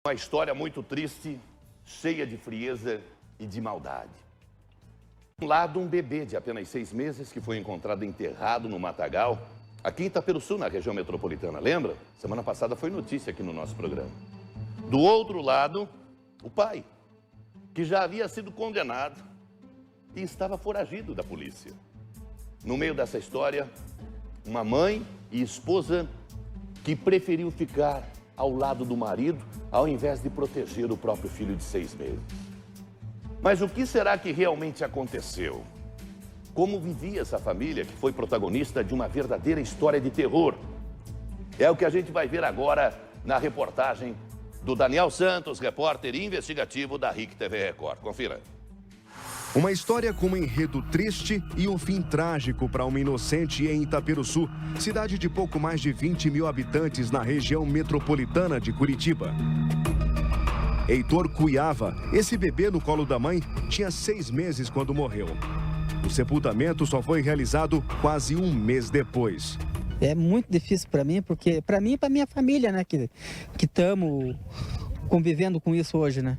Uma história muito triste, cheia de frieza e de maldade. De um lado, um bebê de apenas 6 meses que foi encontrado enterrado no matagal, aqui em Itaperuçu, na região metropolitana, lembra? Semana passada foi notícia aqui no nosso programa. Do outro lado, o pai, que já havia sido condenado e estava foragido da polícia. No meio dessa história, uma mãe e esposa que preferiu ficar ao lado do marido ao invés de proteger o próprio filho de 6 meses. Mas o que será que realmente aconteceu? Como vivia essa família que foi protagonista de uma verdadeira história de terror? É o que a gente vai ver agora na reportagem do Daniel Santos, repórter investigativo da RIC TV Record. Confira. Uma história com um enredo triste e um fim trágico para uma inocente em Itaperuçu, cidade de pouco mais de 20 mil habitantes na região metropolitana de Curitiba. Heitor Cuiava, esse bebê no colo da mãe, tinha 6 meses quando morreu. O sepultamento só foi realizado quase 1 mês depois. É muito difícil para mim, porque para mim e para minha família, né, que estamos convivendo com isso hoje, né?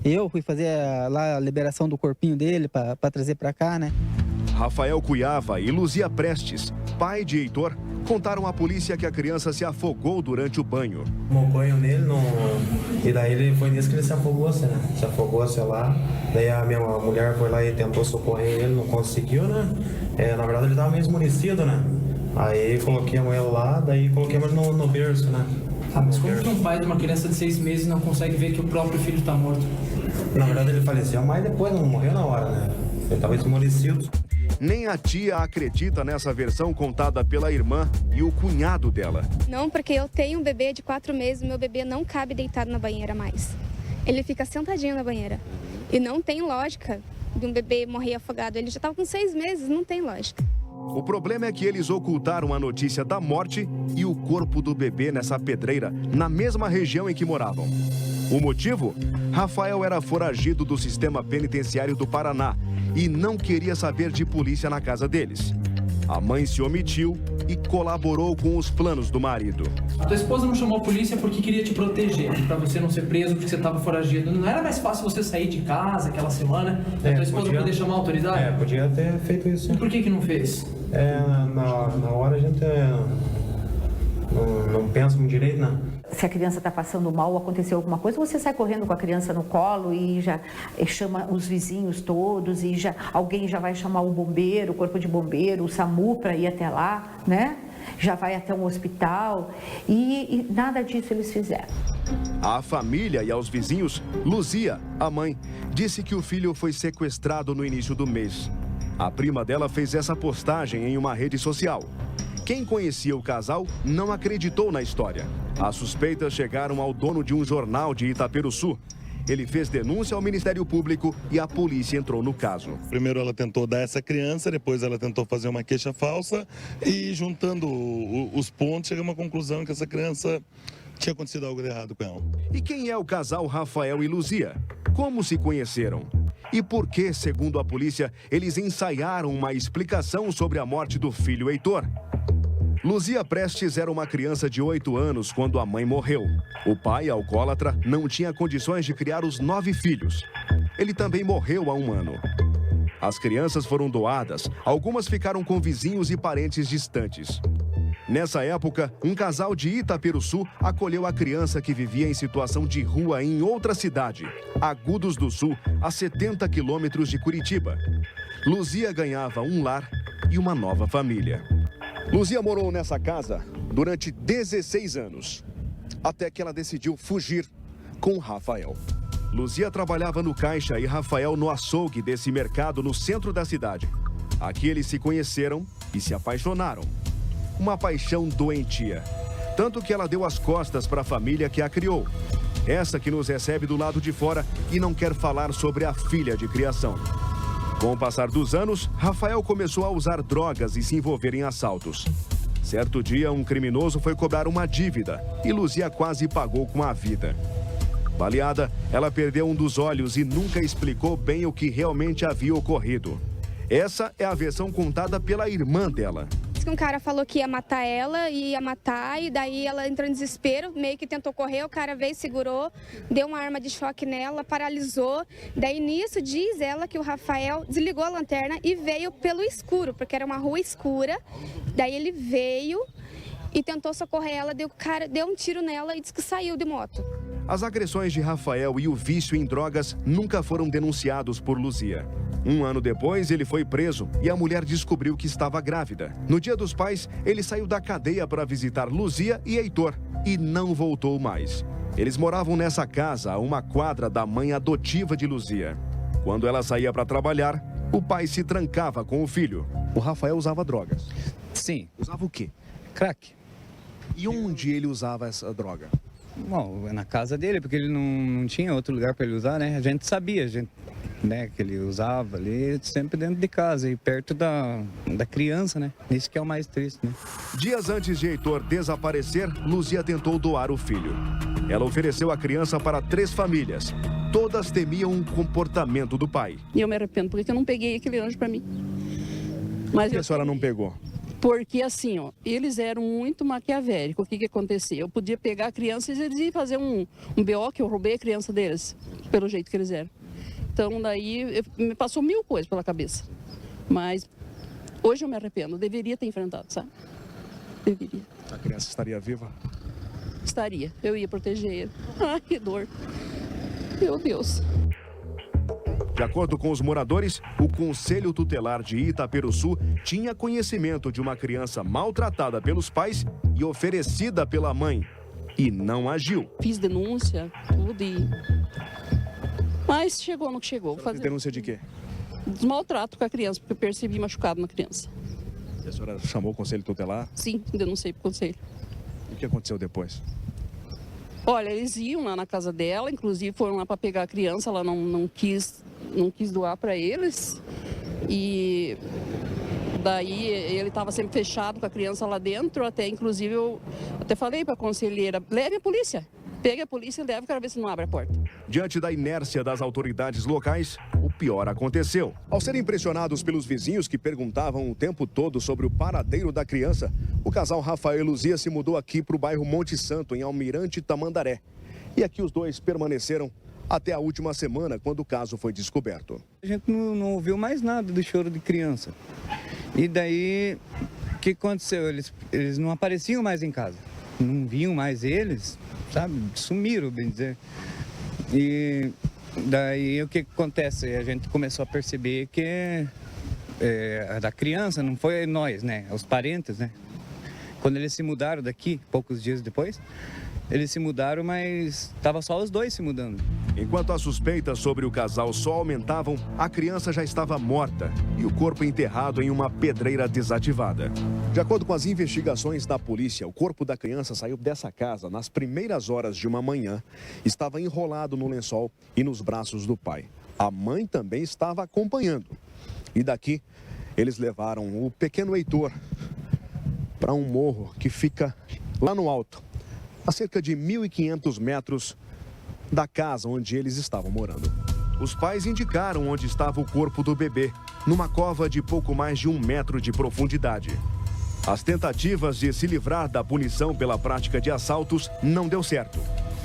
Eu fui fazer lá a liberação do corpinho dele para trazer para cá, né? Rafael Cuiava e Luzia Prestes, pai de Heitor, contaram à polícia que a criança se afogou durante o banho. Um banho nele, e daí ele foi nisso que ele se afogou, assim, né? Se afogou, sei lá. Daí a minha mulher foi lá e tentou socorrer ele, não conseguiu, né? Na verdade ele estava meio esmorecido, né? Aí coloquemos ele lá, daí coloquemos ele no berço, né? Ah, mas como que um pai de uma criança de 6 meses não consegue ver que o próprio filho está morto? Na verdade ele faleceu, mas depois não morreu na hora, né? Ele estava esmorecido. Nem a tia acredita nessa versão contada pela irmã e o cunhado dela. Não, porque eu tenho um bebê de 4 meses, meu bebê não cabe deitado na banheira mais. Ele fica sentadinho na banheira. E não tem lógica de um bebê morrer afogado. Ele já estava com 6 meses, não tem lógica. O problema é que eles ocultaram a notícia da morte e o corpo do bebê nessa pedreira, na mesma região em que moravam. O motivo? Rafael era foragido do sistema penitenciário do Paraná e não queria saber de polícia na casa deles. A mãe se omitiu e colaborou com os planos do marido. A tua esposa não chamou a polícia porque queria te proteger, para você não ser preso porque você estava foragido. Não era mais fácil você sair de casa aquela semana e a tua esposa poder chamar a autoridade? Podia ter feito isso. E por que não fez? Na hora a gente não pensa muito direito, né? Se a criança está passando mal ou aconteceu alguma coisa, você sai correndo com a criança no colo e já chama os vizinhos todos e alguém já vai chamar o bombeiro, o corpo de bombeiro, o SAMU para ir até lá, né? Já vai até um hospital e nada disso eles fizeram. À família e aos vizinhos, Luzia, a mãe, disse que o filho foi sequestrado no início do mês. A prima dela fez essa postagem em uma rede social. Quem conhecia o casal não acreditou na história. As suspeitas chegaram ao dono de um jornal de Itaperuçu. Ele fez denúncia ao Ministério Público e a polícia entrou no caso. Primeiro ela tentou dar essa criança, depois ela tentou fazer uma queixa falsa e juntando os pontos chega a uma conclusão que essa criança tinha acontecido algo de errado com ela. E quem é o casal Rafael e Luzia? Como se conheceram? E por que, segundo a polícia, eles ensaiaram uma explicação sobre a morte do filho Heitor? Luzia Prestes era uma criança de 8 anos quando a mãe morreu. O pai, alcoólatra, não tinha condições de criar os 9 filhos. Ele também morreu há 1 ano. As crianças foram doadas, algumas ficaram com vizinhos e parentes distantes. Nessa época, um casal de Itaperuçu acolheu a criança que vivia em situação de rua em outra cidade, Agudos do Sul, a 70 quilômetros de Curitiba. Luzia ganhava um lar e uma nova família. Luzia morou nessa casa durante 16 anos, até que ela decidiu fugir com Rafael. Luzia trabalhava no caixa e Rafael no açougue desse mercado no centro da cidade. Aqui eles se conheceram e se apaixonaram. Uma paixão doentia, tanto que ela deu as costas para a família que a criou. Essa que nos recebe do lado de fora e não quer falar sobre a filha de criação. Com o passar dos anos, Rafael começou a usar drogas e se envolver em assaltos. Certo dia, um criminoso foi cobrar uma dívida e Luzia quase pagou com a vida. Baleada, ela perdeu um dos olhos e nunca explicou bem o que realmente havia ocorrido. Essa é a versão contada pela irmã dela. Disse que um cara falou que ia matar ela, ia matar, e daí ela entrou em desespero, meio que tentou correr, o cara veio, segurou, deu uma arma de choque nela, paralisou. Daí nisso diz ela que o Rafael desligou a lanterna e veio pelo escuro, porque era uma rua escura. Daí ele veio e tentou socorrer ela, o cara deu um tiro nela e disse que saiu de moto. As agressões de Rafael e o vício em drogas nunca foram denunciados por Luzia. Um ano depois, ele foi preso e a mulher descobriu que estava grávida. No Dia dos Pais, ele saiu da cadeia para visitar Luzia e Heitor e não voltou mais. Eles moravam nessa casa, a uma quadra da mãe adotiva de Luzia. Quando ela saía para trabalhar, o pai se trancava com o filho. O Rafael usava drogas. Sim. Usava o quê? Crack. E onde ele usava essa droga? Bom, na casa dele, porque ele não tinha outro lugar para ele usar, né? A gente sabia, né, que ele usava ali sempre dentro de casa e perto da criança, né? Isso que é o mais triste, né? Dias antes de Heitor desaparecer, Luzia tentou doar o filho. Ela ofereceu a criança para 3 famílias. Todas temiam o comportamento do pai. E eu me arrependo, porque eu não peguei aquele anjo para mim. Mas Por que a senhora não pegou? Porque assim, ó, eles eram muito maquiavélicos. O que acontecia? Eu podia pegar a criança e eles iam fazer um BO que eu roubei a criança deles, pelo jeito que eles eram. Então daí me passou 1000 coisas pela cabeça. Mas hoje eu me arrependo, eu deveria ter enfrentado, sabe? Deveria. A criança estaria viva? Estaria, eu ia proteger ele. Ai, que dor. Meu Deus. De acordo com os moradores, o Conselho Tutelar de Itaperuçu tinha conhecimento de uma criança maltratada pelos pais e oferecida pela mãe, e não agiu. Fiz denúncia, tudo e... Mas chegou no que chegou. Fez denúncia de quê? Desmaltrato com a criança, porque eu percebi machucado na criança. E a senhora chamou o Conselho Tutelar? Sim, denunciei pro Conselho. E o que aconteceu depois? Olha, eles iam lá na casa dela, inclusive foram lá para pegar a criança, ela não quis doar para eles. E daí ele estava sempre fechado com a criança lá dentro, até inclusive eu até falei para a conselheira, leve a polícia. Pegue a polícia e leve para ver se não abre a porta. Diante da inércia das autoridades locais, o pior aconteceu. Ao serem pressionados pelos vizinhos que perguntavam o tempo todo sobre o paradeiro da criança, o casal Rafael e Luzia se mudou aqui para o bairro Monte Santo, em Almirante Tamandaré. E aqui os dois permaneceram até a última semana, quando o caso foi descoberto. A gente não ouviu mais nada do choro de criança. E daí, o que aconteceu? Eles não apareciam mais em casa. Não viam mais eles, sabe? Sumiram, bem dizer. E daí o que acontece? A gente começou a perceber que da criança não foi nós, né? Os parentes, né? Quando eles se mudaram daqui, poucos dias depois, eles se mudaram, mas estava só os dois se mudando. Enquanto as suspeitas sobre o casal só aumentavam, a criança já estava morta e o corpo enterrado em uma pedreira desativada. De acordo com as investigações da polícia, o corpo da criança saiu dessa casa nas primeiras horas de uma manhã, estava enrolado no lençol e nos braços do pai. A mãe também estava acompanhando. E daqui, eles levaram o pequeno Heitor para um morro que fica lá no alto, a cerca de 1.500 metros da casa onde eles estavam morando. Os pais indicaram onde estava o corpo do bebê, numa cova de pouco mais de 1 metro de profundidade. As tentativas de se livrar da punição pela prática de assaltos não deu certo.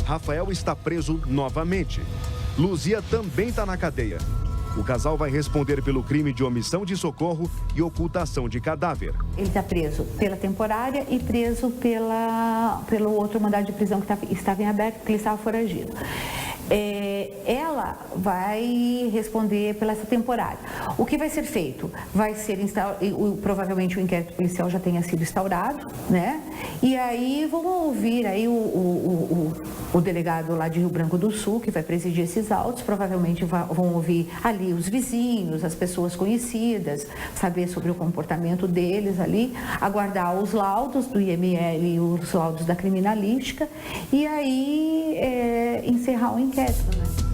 Rafael está preso novamente. Luzia também está na cadeia. O casal vai responder pelo crime de omissão de socorro e ocultação de cadáver. Ele está preso pela temporária e preso pelo outro mandado de prisão que estava em aberto, porque ele estava foragido. Ela vai responder pela essa temporária. O que vai ser feito? Vai ser provavelmente o inquérito policial já tenha sido instaurado, né? E aí vamos ouvir aí o delegado lá de Rio Branco do Sul, que vai presidir esses autos, provavelmente vão ouvir ali os vizinhos, as pessoas conhecidas, saber sobre o comportamento deles ali, aguardar os laudos do IML e os laudos da criminalística e aí encerrar o inquérito, né?